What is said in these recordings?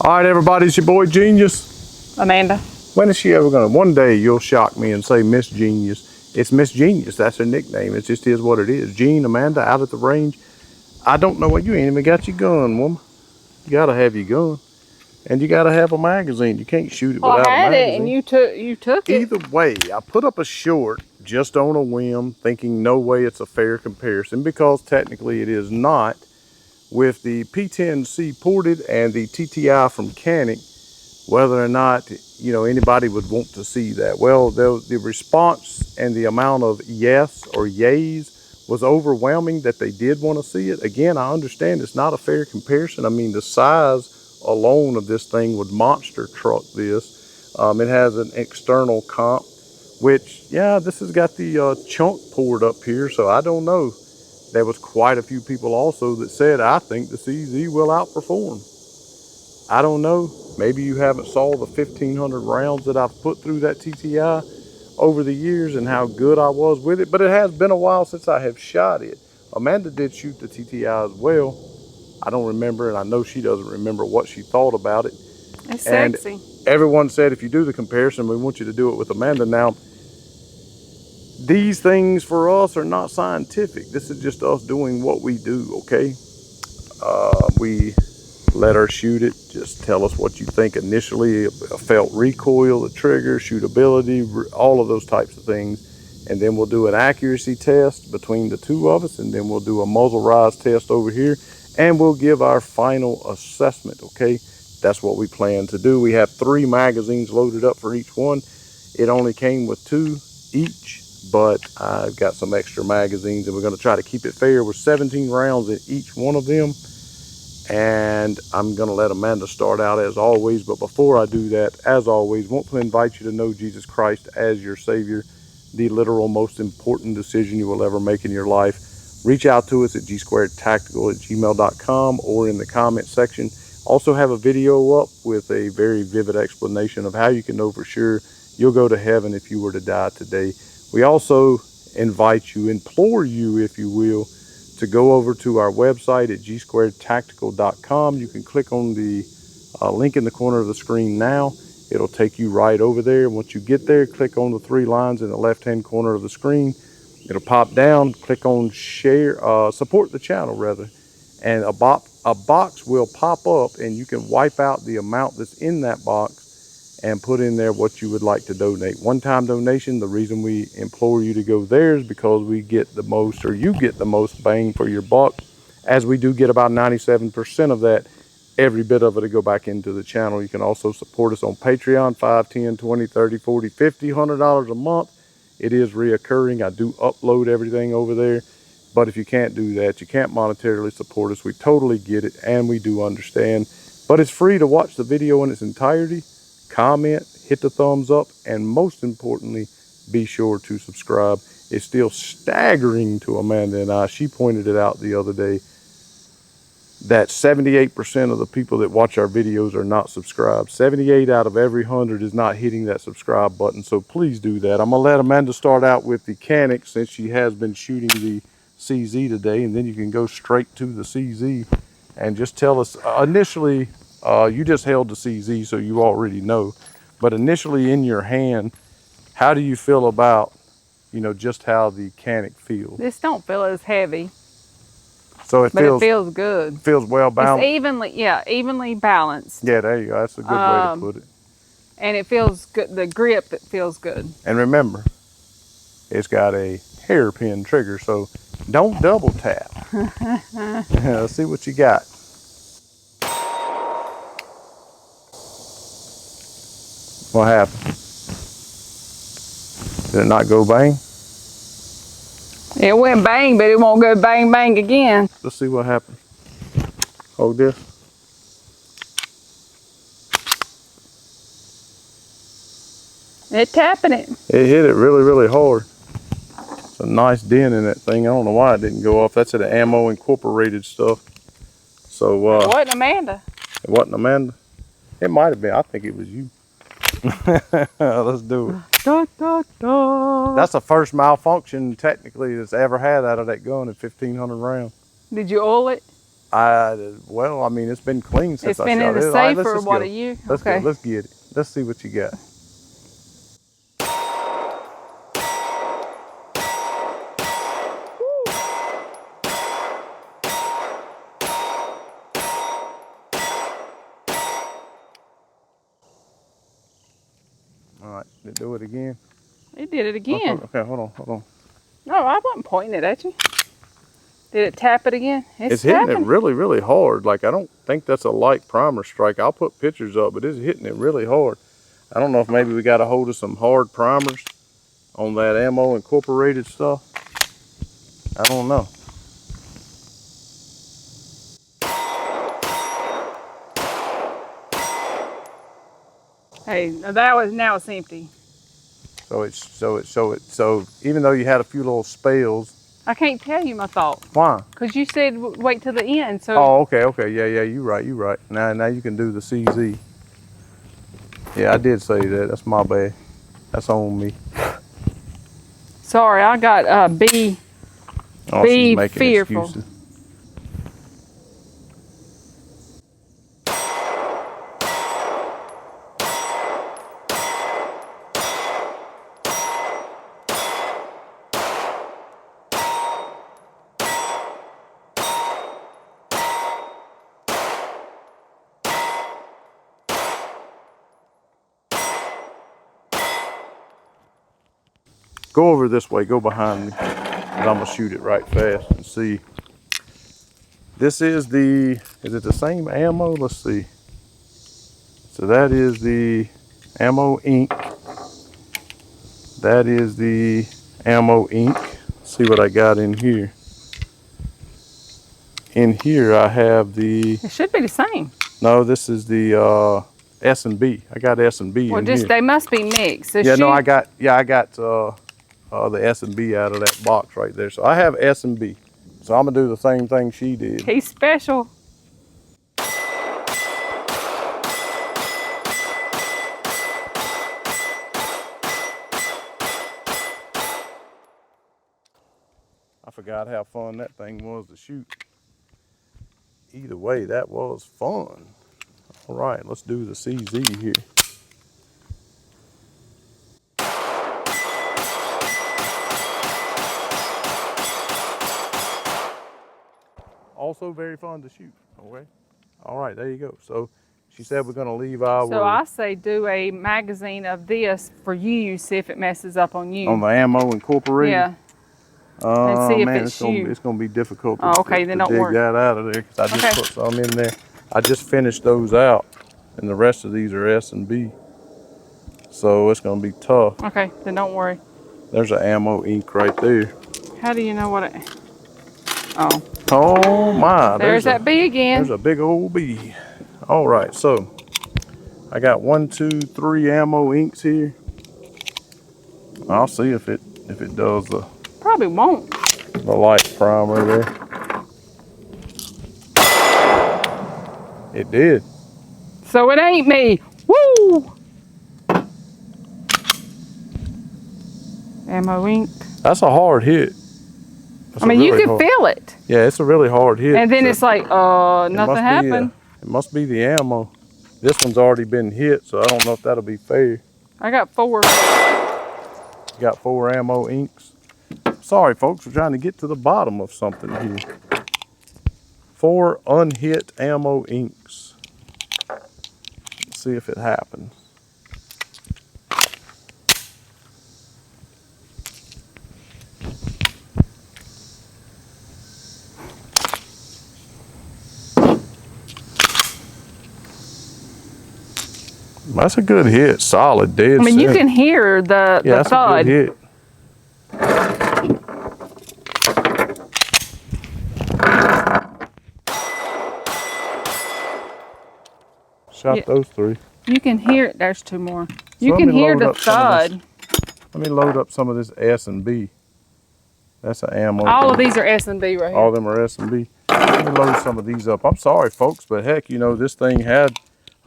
All right, everybody, it's your boy Genius. Amanda. When is she ever gonna? One day you'll shock me and say Miss Genius. It's Miss Genius. That's her nickname. It just is what it is. Jean, Amanda, out at the range. I don't know what you ain't even got your gun, woman. You gotta have your gun, and you gotta have a magazine. You can't shoot it Well, without I a had magazine. it, and you took it. Either way, I put up a short just on a whim, thinking no way it's a fair comparison, because technically it is not, with the P10C ported and the TTI from Canik, whether or not anybody would want to see that. Well, the response and the amount of yes or yays was overwhelming that they did want to see it. Again, I understand it's not a fair comparison. I mean, the size alone of this thing would monster truck this. It has an external comp, which, yeah, this has got the chunk poured up here, so I don't know. There was quite a few people also that said, I think the CZ will outperform. I don't know. Maybe you haven't saw the 1,500 rounds that I've put through that TTI over the years and how good I was with it, but it has been a while since I have shot it. Amanda did shoot the TTI as well. I don't remember, and I know she doesn't remember what she thought about it. It's and sexy. Everyone said, if you do the comparison, we want you to do it with Amanda. Now, these things for us are not scientific. This is just us doing what we do, okay? We let her shoot it. Just tell us what you think initially, a felt recoil, the trigger, shootability, all of those types of things. And then we'll do an accuracy test between the two of us, and then we'll do a muzzle rise test over here, and we'll give our final assessment, okay? That's what we plan to do. We have 3 magazines loaded up for each one. It only came with 2 each, but I've got some extra magazines, and we're going to try to keep it fair with 17 rounds in each one of them. And I'm going to let Amanda start out as always. But before I do that, as always, want to invite you to know Jesus Christ as your Savior, the literal most important decision you will ever make in your life. Reach out to us at gsquaredtactical@gmail.com or in the comment section. Also have a video up with a very vivid explanation of how you can know for sure you'll go to heaven if you were to die today. We also invite you, implore you, if you will, to go over to our website at gsquaredtactical.com. You can click on the link in the corner of the screen now. It'll take you right over there. Once you get there, click on the 3 lines in the left-hand corner of the screen. It'll pop down. Click on share, support the channel rather, and a box will pop up, and you can wipe out the amount that's in that box and put in there what you would like to donate. One-time donation. The reason we implore you to go there is because we get the most, or you get the most bang for your buck, as we do get about 97% of that, every bit of it to go back into the channel. You can also support us on Patreon, $5, $10, $20, $30, $40, $50, $100 a month. It is reoccurring. I do upload everything over there. But if you can't do that, you can't monetarily support us, we totally get it, and we do understand. But it's free to watch the video in its entirety, comment, hit the thumbs up, and most importantly, be sure to subscribe. It's still staggering to Amanda and I. She pointed it out the other day that 78% of the people that watch our videos are not subscribed. 78 out of every 100 is not hitting that subscribe button, so please do that. I'm gonna let Amanda start out with the Canik, since she has been shooting the CZ today, and then you can go straight to the CZ and just tell us initially. You just held the CZ, so you already know, but initially in your hand, how do you feel about just how the Canik feels? This don't feel as heavy, So it feels good. Feels well balanced. It's evenly balanced. Yeah, there you go. That's a good way to put it. And it feels good. The grip, it feels good. And remember, it's got a hairpin trigger, so don't double tap. Let's see what you got. What happened? Did it not go bang? It went bang, but it won't go bang bang again. Let's see what happened. Hold this. It tapping it. It hit it really, really hard. It's a nice dent in that thing. I don't know why it didn't go off. That's the ammo incorporated stuff. So it wasn't Amanda. It wasn't Amanda. It might have been. I think it was you. Let's do it. Da, da, da. That's the first malfunction technically that's ever had out of that gun at 1,500 rounds. Did you oil it? Well, I mean, it's been clean since I It's been shot in the it. All right, safe let's for just what, go. a year? Let's Okay. go. Let's get it. Let's see what you got. All right, do it again. It did it again. Okay, hold on. No, I wasn't pointing it at you. Did it tap it again? It's hitting tapping. it really, really hard. Like, I don't think that's a light primer strike. I'll put pictures up, but it's hitting it really hard. I don't know if maybe we got a hold of some hard primers on that ammo incorporated stuff. I don't know. Hey, now it's empty. So even though you had a few little spells. I can't tell you my thought. Why? Because you said wait till the end. So. Oh, okay. Yeah, you're right. Now you can do the CZ. Yeah, I did say that. That's my bad. That's on me. Sorry, I got B. Oh, Be she's making fearful. excuses. Go over this way, go behind me, and I'm gonna shoot it right fast and see. This is it the same ammo? Let's see. So that is the ammo ink. That is the ammo ink. Let's see what I got in here. In here I have the, It should be the same. no, this is the S&B. I got S&B Well, in just here. they must be mixed. Yeah, no, I got the S&B out of that box right there. So I have S&B. So I'm gonna do the same thing she did. He's special. I forgot how fun that thing was to shoot. Either way, that was fun. All right, let's do the CZ here. Also very fun to shoot, okay? All right, there you go. So she said we're gonna leave our... So I say do a magazine of this for you, see if it messes up on you. On the ammo incorporated? Yeah. And see if man, it's it's gonna be difficult to, okay, then to don't dig worry. that out of there, because I just put some in there. I just finished those out, and the rest of these are S&B. So it's gonna be tough. Okay, then don't worry. There's an ammo ink right there. How do you know what it... Oh. Oh my. There's that B again. There's a big old B. All right, so I got 1, 2, 3 ammo inks here. I'll see if it does the... Probably won't. The light primer there. It did. So it ain't me. Woo! Ammo ink. That's a hard hit. I mean, you can feel it. Yeah, it's a really hard hit. And then it's like, nothing happened. It must be the ammo. This one's already been hit, so I don't know if that'll be fair. I got 4. You got 4 ammo inks. Sorry, folks, we're trying to get to the bottom of something here. 4 unhit ammo inks. Let's see if it happens. That's a good hit, solid, dead I mean, center. you can hear the that's thud. A good hit. Shot those 3. You can hear it. There's 2 more. So You can hear the thud. Let me load up some of this S&B. That's an ammo. All of these are S&B right here. All of them are S&B. Let me load some of these up. I'm sorry, folks, but heck, you know, this thing had...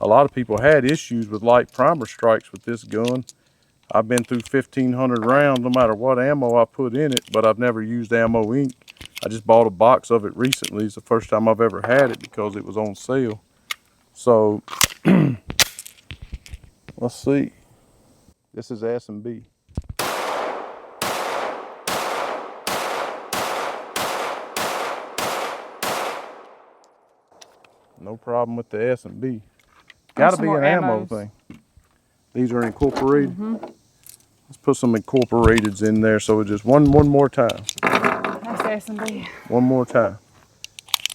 A lot of people had issues with light primer strikes with this gun. I've been through 1,500 rounds no matter what ammo I put in it, but I've never used ammo ink. I just bought a box of it recently. It's the first time I've ever had it because it was on sale. So let's see. This is S&B. No problem with the S&B. Got to be an ammo thing. These are incorporated. Let's put some incorporateds in there. So just one more time. That's S&B. One more time.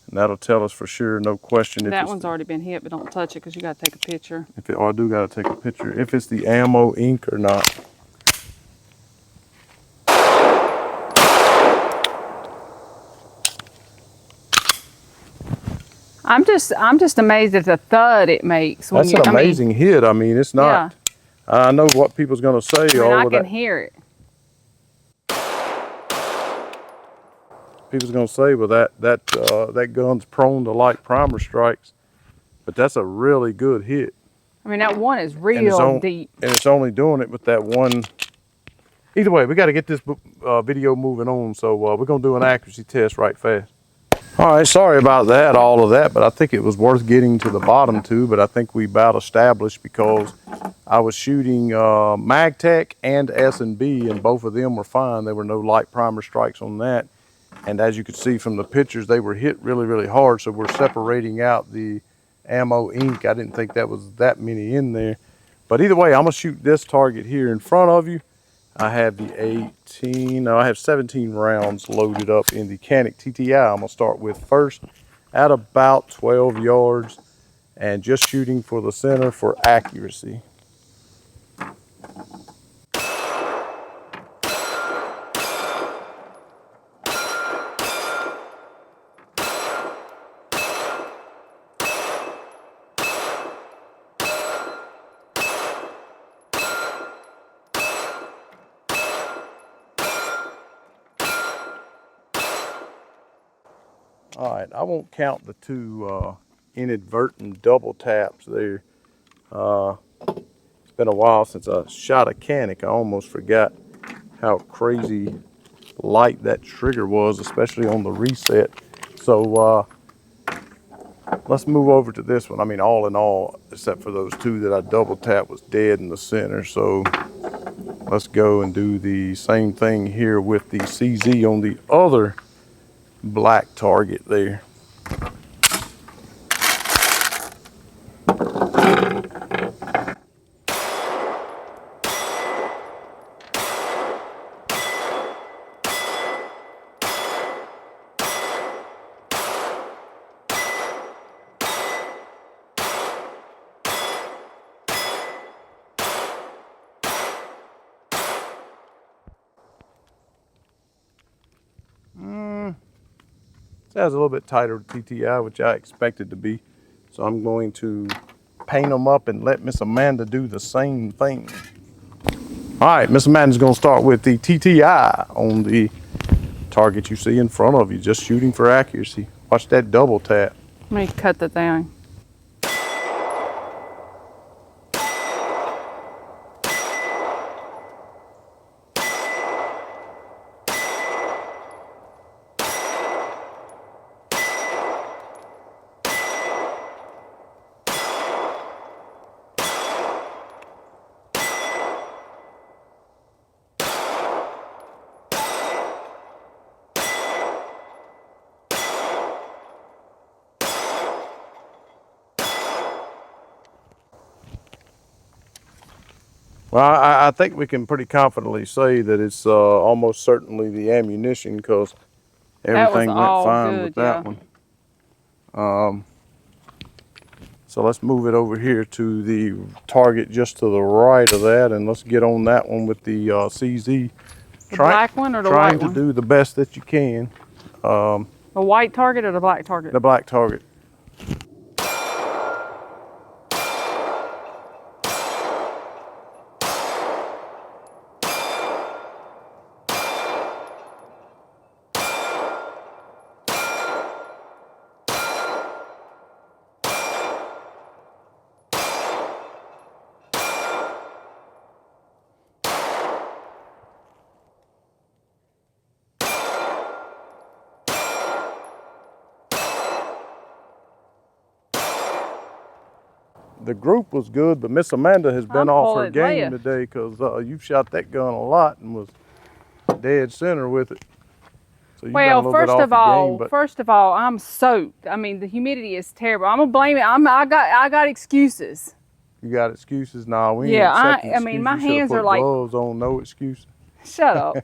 And that'll tell us for sure, no question. If that one's already been hit, but don't touch it because you got to take a picture. I do got to take a picture. If it's the ammo ink or not. I'm just amazed at the thud it makes. That's an amazing hit. I mean, it's not. Yeah. I know what people's going to say. I can hear it. People's going to say, well, that gun's prone to light primer strikes, but that's a really good hit. I mean, that one is real deep. And it's only doing it with that one. Either way, we got to get this video moving on, so we're going to do an accuracy test right fast. All right, sorry about that, all of that, but I think it was worth getting to the bottom to, but I think we about established because I was shooting MagTech and S&B, and both of them were fine. There were no light primer strikes on that. And as you could see from the pictures, they were hit really, really hard, so we're separating out the ammo ink. I didn't think that was that many in there. But either way, I'm gonna shoot this target here in front of you. I have the 17 rounds loaded up in the Canik TTI. I'm gonna start with first at about 12 yards and just shooting for the center for accuracy. All right, I won't count the two inadvertent double taps there. It's been a while since I shot a Canik. I almost forgot how crazy light that trigger was, especially on the reset. So let's move over to this one. I mean, all in all, except for those two that I double tapped, was dead in the center. So let's go and do the same thing here with the CZ on the other black target there. That's a little bit tighter TTI, which I expected to be. So I'm going to paint them up and let Miss Amanda do the same thing. All right, Miss Amanda's gonna start with the TTI on the target you see in front of you, just shooting for accuracy. Watch that double tap. Let me cut that down. Well, I think we can pretty confidently say that it's almost certainly the ammunition because everything went fine with that one. So let's move it over here to the target just to the right of that, and let's get on that one with the CZ. The black one or the white one? Trying to do the best that you can. The white target or the black target? The black target. the group was good, but Miss Amanda has been off her pulling game left. today because you've shot that gun a lot and was dead center with it. So you've been a Well, little bit off your game, but first of all, I'm soaked. I mean, the humidity is terrible. I'm gonna blame it. I got excuses. you got excuses now. We Yeah, ain't accepting I mean, my excuses. You should have hands are put like, gloves on, no excuse. shut up.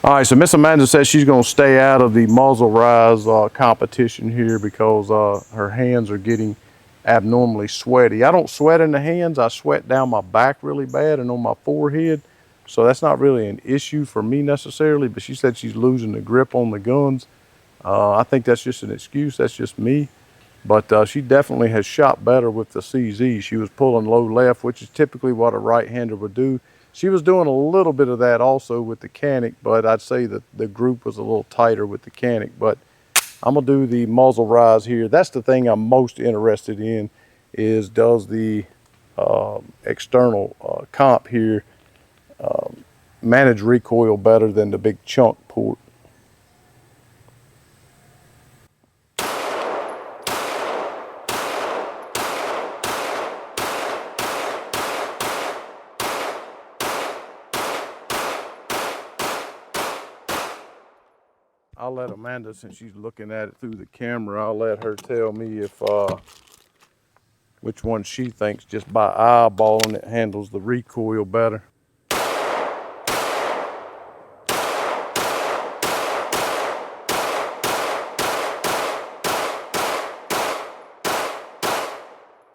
All right, so Miss Amanda says she's going to stay out of the muzzle rise competition here because her hands are getting abnormally sweaty. I don't sweat in the hands. I sweat down my back really bad and on my forehead. So that's not really an issue for me necessarily, but she said she's losing the grip on the guns. I think that's just an excuse. That's just me. But she definitely has shot better with the CZ. She was pulling low left, which is typically what a right-hander would do. She was doing a little bit of that also with the Canik, but I'd say that the group was a little tighter with the Canik. But I'm gonna do the muzzle rise here. That's the thing I'm most interested in, is does the external comp here manage recoil better than the big chunk port. I'll let Amanda, since she's looking at it through the camera, I'll let her tell me if which one she thinks just by eyeballing it handles the recoil better.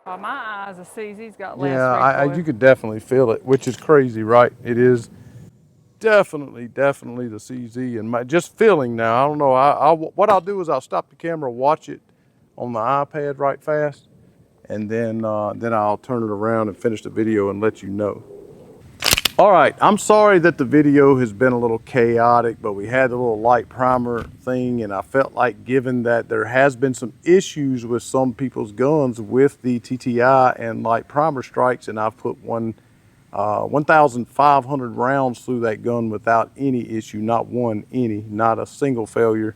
By my eyes, the CZ's got less Yeah, recoil. you could definitely feel it, which is crazy, right? It is definitely the CZ, and just feeling now. I don't know. What I'll do is I'll stop the camera, watch it on the iPad right fast, and then I'll turn it around and finish the video and let you know. All right, I'm sorry that the video has been a little chaotic, but we had a little light primer thing, and I felt like, given that there has been some issues with some people's guns with the TTI and light primer strikes, and I've put 1,500 rounds through that gun without any issue, not a single failure.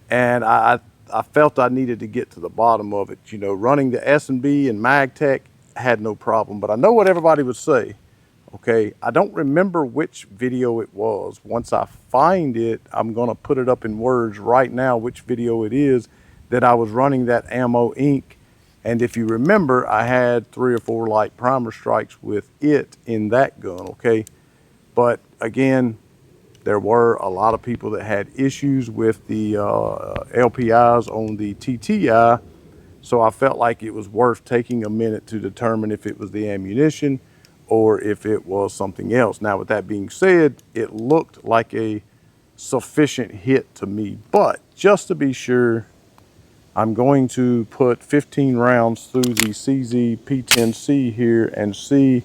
And I felt I needed to get to the bottom of it. You know, running the S&B and MagTech had no problem, but I know what everybody would say. Okay, I don't remember which video it was. Once I find it, I'm gonna put it up in words right now, which video it is, that I was running that ammo ink. And if you remember, I had 3 or 4 light primer strikes with it in that gun, okay? But again, there were a lot of people that had issues with the LPIs on the TTI, so I felt like it was worth taking a minute to determine if it was the ammunition or if it was something else. Now, with that being said, it looked like a sufficient hit to me, but just to be sure, I'm going to put 15 rounds through the CZ P10C here and see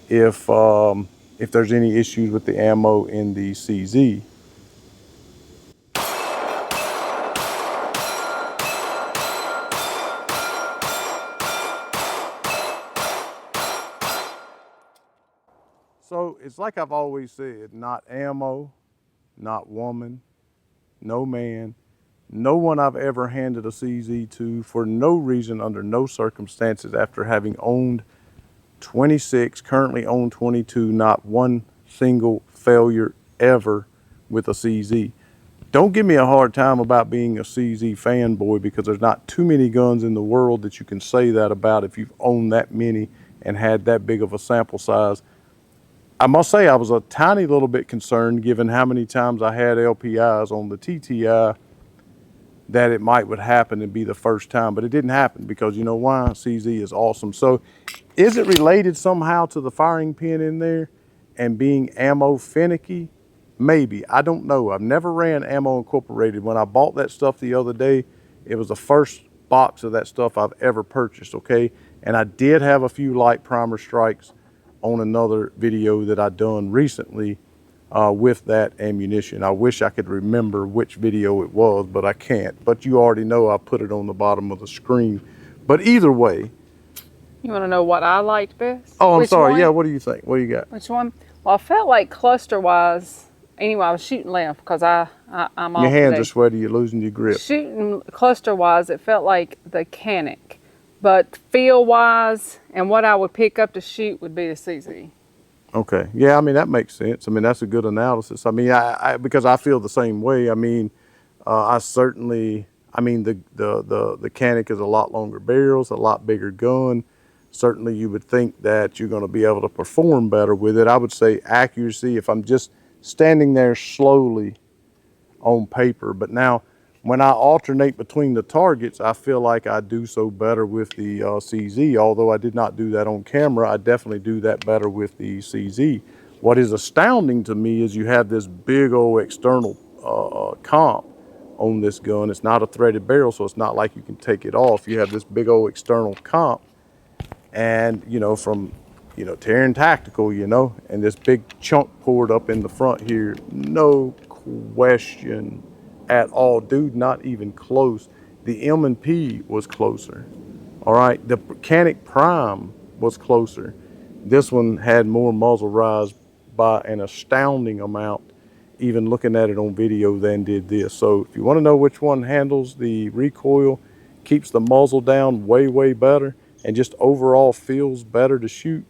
if there's any issues with the ammo in the CZ. So it's like I've always said, not ammo, not woman, no man, no one I've ever handed a CZ to for no reason, under no circumstances, after having owned 26, currently own 22, not one single failure ever with a CZ. Don't give me a hard time about being a CZ fanboy, because there's not too many guns in the world that you can say that about if you've owned that many and had that big of a sample size. I must say I was a tiny little bit concerned, given how many times I had LPIs on the TTI, that it would happen and be the first time, but it didn't happen, because you know why? CZ is awesome. So is it related somehow to the firing pin in there and being ammo finicky? Maybe, I don't know. I've never ran Ammo Incorporated. When I bought that stuff the other day, it was the first box of that stuff I've ever purchased, okay? And I did have a few light primer strikes on another video that I done recently with that ammunition. I wish I could remember which video it was, but I can't. But you already know I put it on the bottom of the screen. But either way. You want to know what I liked best? Oh, I'm Which sorry. one? Yeah, what do you think? What do you got? Which one? Well, I felt like cluster-wise, anyway, I was shooting left because I'm off Your hands today. are sweaty. You're losing your grip. Shooting cluster-wise, it felt like the Canik but feel wise and what I would pick up to shoot would be the CZ. Okay. Yeah, I mean, that makes sense. I mean, that's a good analysis. I mean, because I feel the same way. I mean, I certainly, I mean, the Canik is a lot longer barrels, a lot bigger gun. Certainly you would think that you're going to be able to perform better with it. I would say accuracy, if I'm just standing there slowly on paper. But now, when I alternate between the targets, I feel like I do so better with the CZ. Although I did not do that on camera, I definitely do that better with the CZ. What is astounding to me is you have this big old external comp on this gun. It's not a threaded barrel, so it's not like you can take it off. You have this big old external comp, and from Terran Tactical, and this big chunk poured up in the front here, no question at all, dude, not even close. The M&P was closer. All right, the Canik Prime was closer. This one had more muzzle rise by an astounding amount, even looking at it on video, than did this. So if you want to know which one handles the recoil, keeps the muzzle down way better, and just overall feels better to shoot,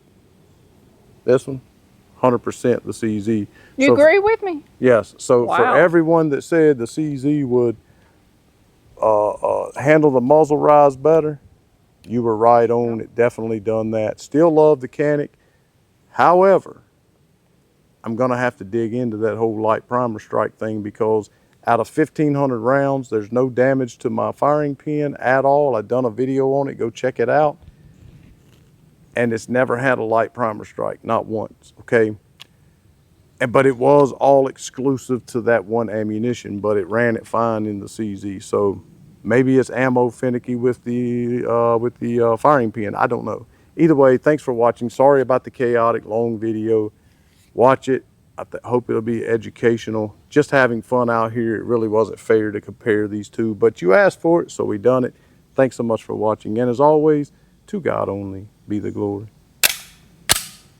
this one, 100% the CZ. You agree with me? Yes. So for Wow. everyone that said the CZ would handle the muzzle rise better, you were right on. It definitely done that. Still love the Canik. However, I'm going to have to dig into that whole light primer strike thing, because out of 1,500 rounds, there's no damage to my firing pin at all. I've done a video on it. Go check it out. And it's never had a light primer strike, not once, okay? But it was all exclusive to that one ammunition, but it ran it fine in the CZ. So maybe it's ammo finicky with the firing pin. I don't know. Either way, thanks for watching. Sorry about the chaotic long video. Watch it. I hope it'll be educational. Just having fun out here. It really wasn't fair to compare these two, but you asked for it, so we done it. Thanks so much for watching. And as always, to God only be the glory.